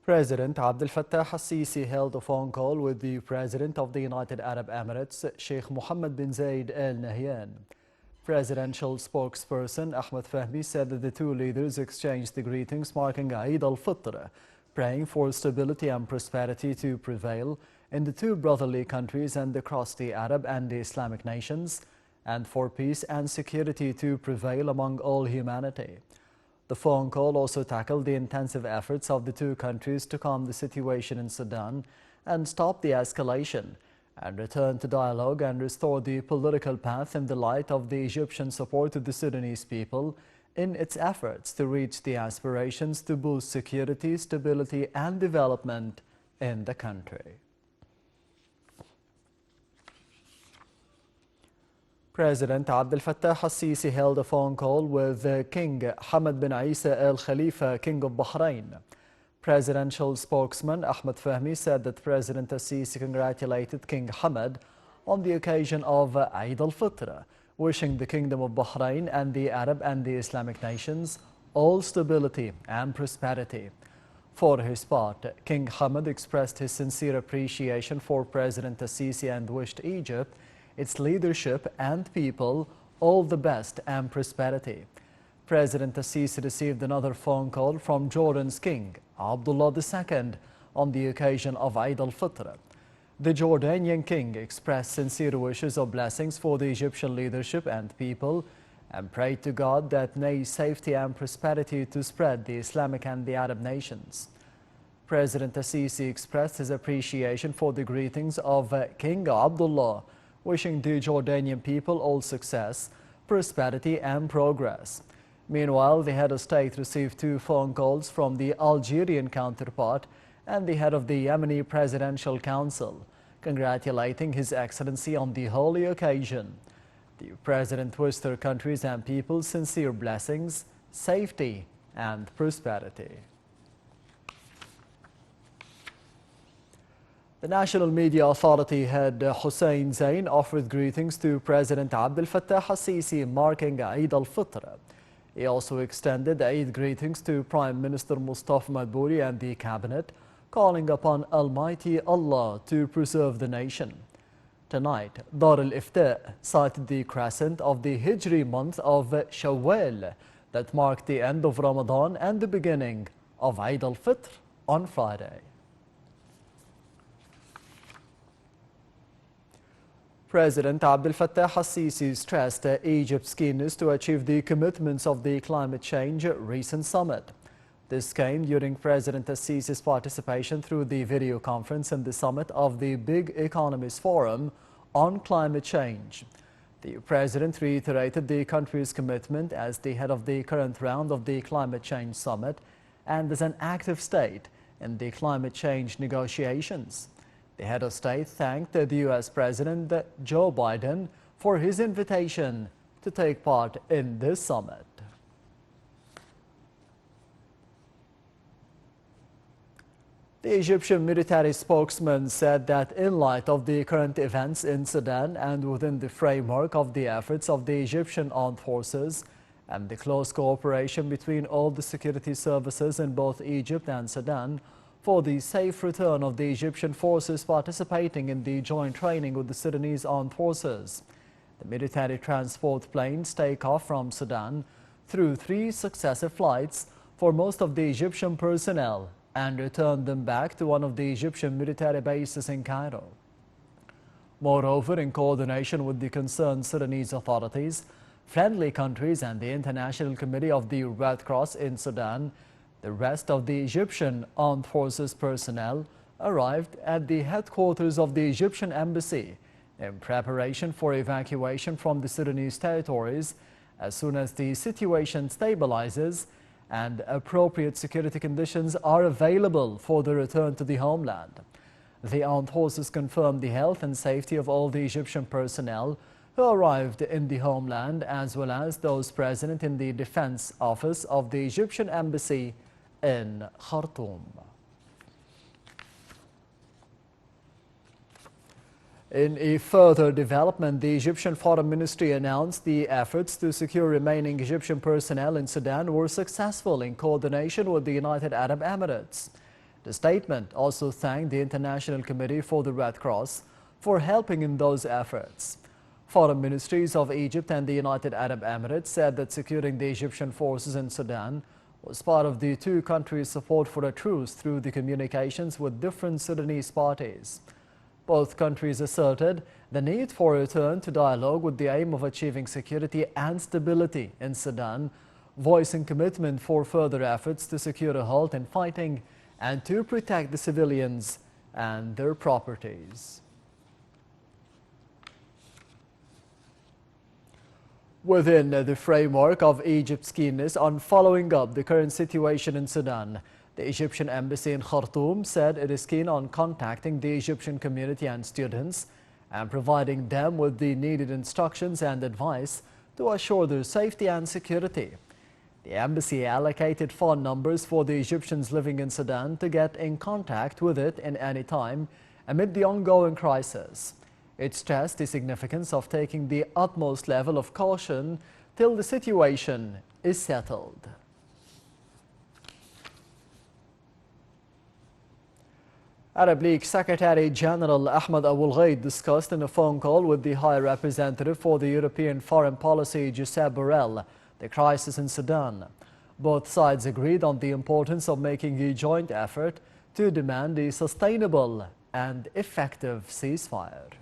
President Abdel Fattah al-Sisi held a phone call with the President of the United Arab Emirates, Sheikh Mohammed bin Zayed Al Nahyan. Presidential spokesperson Ahmed Fahmy said that the two leaders exchanged the greetings marking Eid al-Fitr, praying for stability and prosperity to prevail in the two brotherly countries and across the Arab and the Islamic nations, and for peace and security to prevail among all humanity. The phone call also tackled the intensive efforts of the two countries to calm the situation in Sudan and stop the escalation, and return to dialogue and restore the political path in the light of the Egyptian support to the Sudanese people in its efforts to reach the aspirations to boost security, stability and development in the country. President Abdel Fattah al-Sisi held a phone call with King Hamad bin Isa Al Khalifa, King of Bahrain. Presidential spokesman Ahmed Fahmy said that President al-Sisi congratulated King Hamad on the occasion of Eid al-Fitr, wishing the Kingdom of Bahrain and the Arab and the Islamic nations all stability and prosperity. For his part, King Hamad expressed his sincere appreciation for President al-Sisi and wished Egypt, its leadership and people all the best and prosperity. President al-Sisi received another phone call from Jordan's King Abdullah II on the occasion of Eid al-Fitr. The Jordanian king expressed sincere wishes of blessings for the Egyptian leadership and people and prayed to God that may safety and prosperity to spread the Islamic and the Arab nations. President al-Sisi expressed his appreciation for the greetings of King Abdullah, wishing the Jordanian people all success, prosperity and progress. Meanwhile, the head of state received two phone calls from the Algerian counterpart and the head of the Yemeni Presidential Council, congratulating His Excellency on the holy occasion. The President wished their countries and people sincere blessings, safety and prosperity. The National Media Authority head Hussein Zain offered greetings to President Abdel Fattah al-Sisi marking Eid al-Fitr. He also extended Eid greetings to Prime Minister Mustafa Madbouri and the cabinet, calling upon Almighty Allah to preserve the nation. Tonight, Dar al-Ifta cited the crescent of the Hijri month of Shawwal that marked the end of Ramadan and the beginning of Eid al-Fitr on Friday. President Abdel Fattah al-Sisi stressed Egypt's keenness to achieve the commitments of the climate change recent summit. This came during President al-Sisi's participation through the video conference in the summit of the Big Economies Forum on climate change. The president reiterated the country's commitment as the head of the current round of the climate change summit and as an active state in the climate change negotiations. The head of state thanked the U.S. President Joe Biden for his invitation to take part in this summit. The Egyptian military spokesman said that in light of the current events in Sudan and within the framework of the efforts of the Egyptian armed forces and the close cooperation between all the security services in both Egypt and Sudan, for the safe return of the Egyptian forces participating in the joint training with the Sudanese armed forces. The military transport planes take off from Sudan through 3 successive flights for most of the Egyptian personnel and return them back to one of the Egyptian military bases in Cairo. Moreover, in coordination with the concerned Sudanese authorities, friendly countries and the International Committee of the Red Cross in Sudan, the rest of the Egyptian armed forces personnel arrived at the headquarters of the Egyptian embassy in preparation for evacuation from the Sudanese territories as soon as the situation stabilizes and appropriate security conditions are available for the return to the homeland. The armed forces confirmed the health and safety of all the Egyptian personnel who arrived in the homeland, as well as those present in the defense office of the Egyptian embassy in Khartoum. In a further development, the Egyptian Foreign Ministry announced the efforts to secure remaining Egyptian personnel in Sudan were successful in coordination with the United Arab Emirates. The statement also thanked the International Committee for the Red Cross for helping in those efforts. Foreign ministries of Egypt and the United Arab Emirates said that securing the Egyptian forces in Sudan was part of the two countries' support for a truce through the communications with different Sudanese parties. Both countries asserted the need for a return to dialogue with the aim of achieving security and stability in Sudan, voicing commitment for further efforts to secure a halt in fighting and to protect the civilians and their properties. Within the framework of Egypt's keenness on following up the current situation in Sudan, the Egyptian embassy in Khartoum said it is keen on contacting the Egyptian community and students and providing them with the needed instructions and advice to assure their safety and security. The embassy allocated phone numbers for the Egyptians living in Sudan to get in contact with it in any time amid the ongoing crisis. It stressed the significance of taking the utmost level of caution till the situation is settled. Arab League Secretary General Ahmed Abul Ghaid discussed in a phone call with the High Representative for the European Foreign Policy, Josep Borrell, the crisis in Sudan. Both sides agreed on the importance of making a joint effort to demand a sustainable and effective ceasefire.